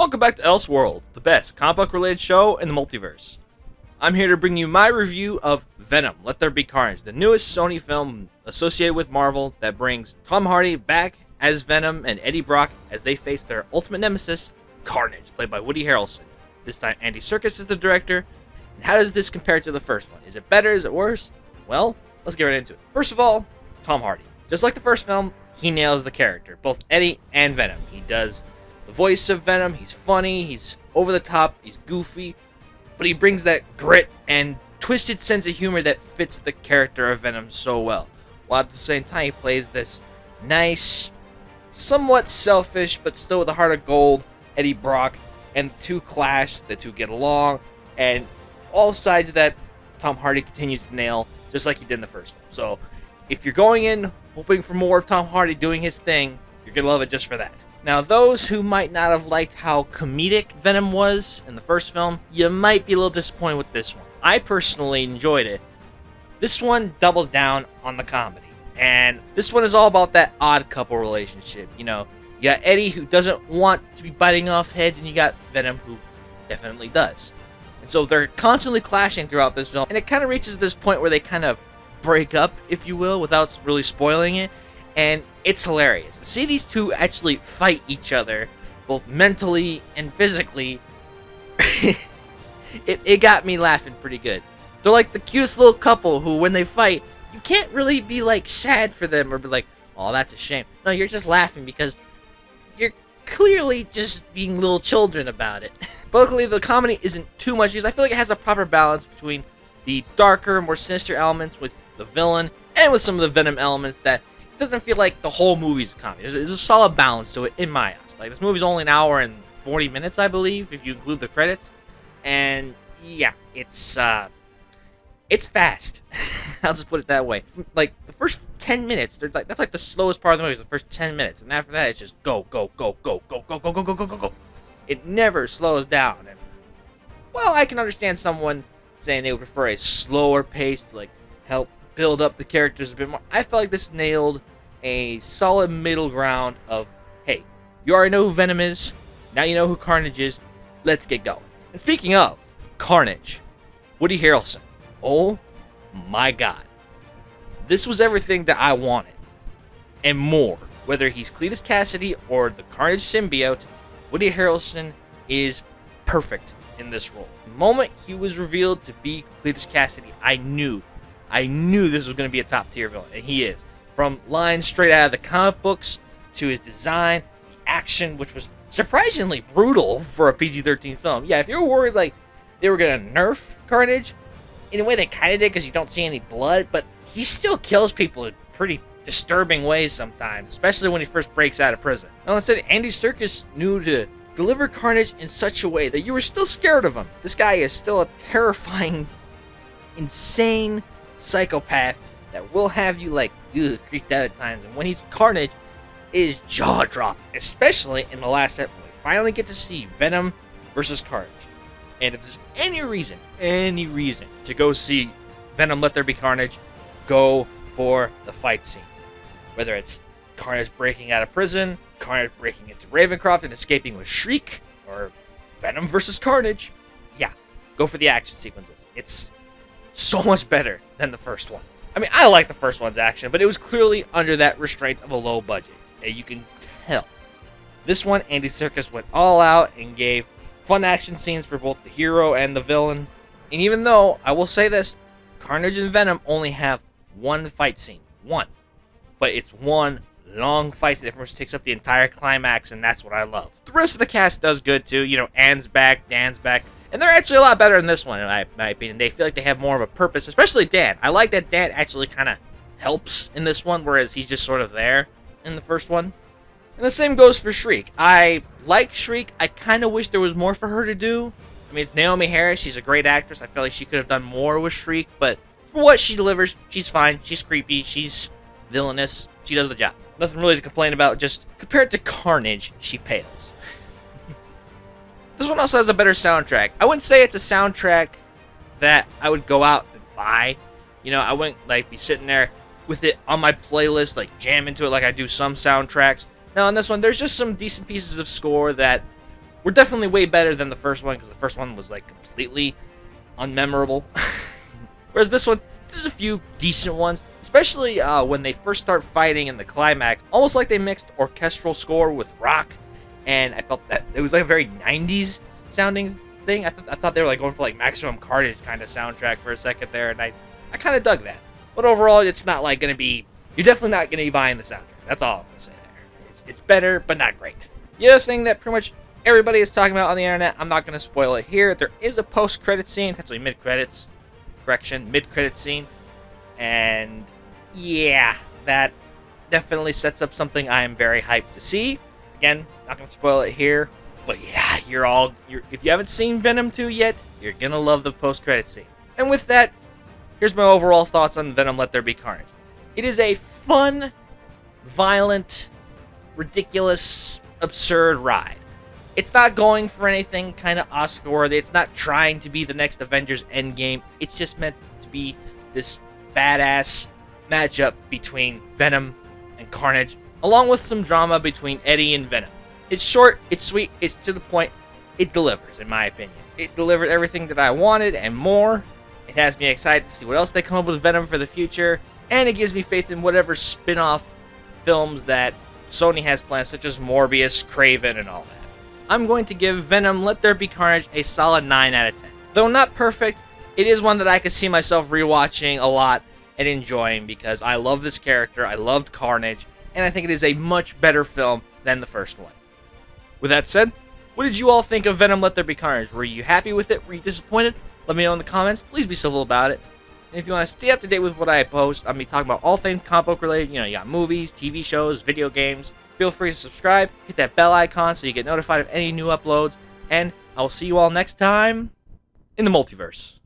Welcome back to Elseworlds, the best comic book related show in the multiverse. I'm here to bring you my review of Venom: Let There Be Carnage, the newest Sony film associated with Marvel that brings Tom Hardy back as Venom and Eddie Brock as they face their ultimate nemesis, Carnage, played by Woody Harrelson. This time Andy Serkis is the director. And how does this compare to the first one? Is it better? Is it worse? Well, let's get right into it. First of all, Tom Hardy. Just like the first film, he nails the character, both Eddie and Venom. He does the voice of Venom. He's funny, he's over the top, he's goofy, but he brings that grit and twisted sense of humor that fits the character of Venom so well. While at the same time, he plays this nice, somewhat selfish, but still with a heart of gold, Eddie Brock, and the two clash, the two get along, and all sides of that, Tom Hardy continues to nail, just like he did in the first one. So, if you're going in hoping for more of Tom Hardy doing his thing, you're going to love it just for that. Now, those who might not have liked how comedic Venom was in the first film, you might be a little disappointed with this one. I personally enjoyed it. This one doubles down on the comedy. And this one is all about that odd couple relationship. You know, you got Eddie, who doesn't want to be biting off heads, and you got Venom, who definitely does. And so they're constantly clashing throughout this film. And it kind of reaches this point where they kind of break up, if you will, without really spoiling it. And it's hilarious to see these two actually fight each other, both mentally and physically. it got me laughing pretty good. They're like the cutest little couple who, when they fight, you can't really be like sad for them or be like, oh, that's a shame. No, you're just laughing because you're clearly just being little children about it. But luckily, the comedy isn't too much because I feel like it has a proper balance between the darker, more sinister elements with the villain and with some of the Venom elements that it doesn't feel like the whole movie's a comedy. There's a solid balance to it in my eyes. Like, this movie's only an hour and 40 minutes, I believe, if you include the credits. And yeah, it's fast. I'll just put it that way. Like, the first 10 minutes, that's like the slowest part of the movie is the first 10 minutes. And after that, it's just go, go, go, go, go, go, go, go, go, go, go, go. It never slows down. And, well, I can understand someone saying they would prefer a slower pace to, like, help build up the characters a bit more. I felt like this nailed a solid middle ground of, hey, you already know who Venom is, now you know who Carnage is, let's get going. And speaking of Carnage, Woody Harrelson, oh my god. This was everything that I wanted, and more. Whether he's Cletus Cassidy or the Carnage symbiote, Woody Harrelson is perfect in this role. The moment he was revealed to be Cletus Cassidy, I knew this was going to be a top-tier villain, and he is. From lines straight out of the comic books, to his design, the action, which was surprisingly brutal for a PG-13 film. Yeah, if you were worried, like, they were going to nerf Carnage, in a way they kind of did because you don't see any blood, but he still kills people in pretty disturbing ways sometimes, especially when he first breaks out of prison. Now, instead, Andy Serkis knew to deliver Carnage in such a way that you were still scared of him. This guy is still a terrifying, insane psychopath that will have you like creeped out at times, and when he's Carnage, it is jaw-dropping, especially in the last episode. We finally get to see Venom versus Carnage, and if there's any reason to go see Venom Let There Be Carnage, go for the fight scene. Whether it's Carnage breaking out of prison, Carnage breaking into Ravencroft and escaping with Shriek, or Venom versus Carnage, yeah, go for the action sequences. It's so much better than the first one. I mean, I like the first one's action, but it was clearly under that restraint of a low budget. And you can tell. This one, Andy Serkis went all out and gave fun action scenes for both the hero and the villain. And even though, I will say this, Carnage and Venom only have one fight scene. One. But it's one long fight scene that pretty much takes up the entire climax, and that's what I love. The rest of the cast does good too. You know, Anne's back, Dan's back. And they're actually a lot better in this one, in my opinion. They feel like they have more of a purpose, especially Dan. I like that Dan actually kind of helps in this one, whereas he's just sort of there in the first one. And the same goes for Shriek. I like Shriek. I kind of wish there was more for her to do. I mean, it's Naomi Harris. She's a great actress. I feel like she could have done more with Shriek, but for what she delivers, she's fine. She's creepy. She's villainous. She does the job. Nothing really to complain about. Just compared to Carnage, she pales. This one also has a better soundtrack. I wouldn't say it's a soundtrack that I would go out and buy. You know, I wouldn't like be sitting there with it on my playlist, like jam into it like I do some soundtracks. Now, on this one, there's just some decent pieces of score that were definitely way better than the first one, because the first one was like completely unmemorable. Whereas this one, there's a few decent ones, especially when they first start fighting in the climax, almost like they mixed orchestral score with rock, and I felt that it was like a very 90s sounding thing. I thought they were like going for like Maximum Carnage kind of soundtrack for a second there, and I kind of dug that. But overall, it's not like going to be, you're definitely not going to be buying the soundtrack. That's all I'm going to say there. It's better, but not great. The other thing that pretty much everybody is talking about on the internet, I'm not going to spoil it here. There is a post-credit scene, it's actually mid-credits. Correction, mid-credit scene. And yeah, that definitely sets up something I am very hyped to see. Again, not going to spoil it here. But yeah, if you haven't seen Venom 2 yet, you're going to love the post-credit scene. And with that, here's my overall thoughts on Venom Let There Be Carnage. It is a fun, violent, ridiculous, absurd ride. It's not going for anything kind of Oscar-worthy. It's not trying to be the next Avengers Endgame. It's just meant to be this badass matchup between Venom and Carnage, along with some drama between Eddie and Venom. It's short, it's sweet, it's to the point. It delivers, in my opinion. It delivered everything that I wanted and more. It has me excited to see what else they come up with Venom for the future, and it gives me faith in whatever spin-off films that Sony has planned, such as Morbius, Kraven, and all that. I'm going to give Venom Let There Be Carnage a solid 9 out of 10. Though not perfect, it is one that I could see myself rewatching a lot and enjoying, because I love this character, I loved Carnage, and I think it is a much better film than the first one. With that said, what did you all think of Venom Let There Be Carnage? Were you happy with it? Were you disappointed? Let me know in the comments. Please be civil about it. And if you want to stay up to date with what I post, I'll be talking about all things comic book related. You got movies, TV shows, video games. Feel free to subscribe, hit that bell icon so you get notified of any new uploads, and I will see you all next time in the multiverse.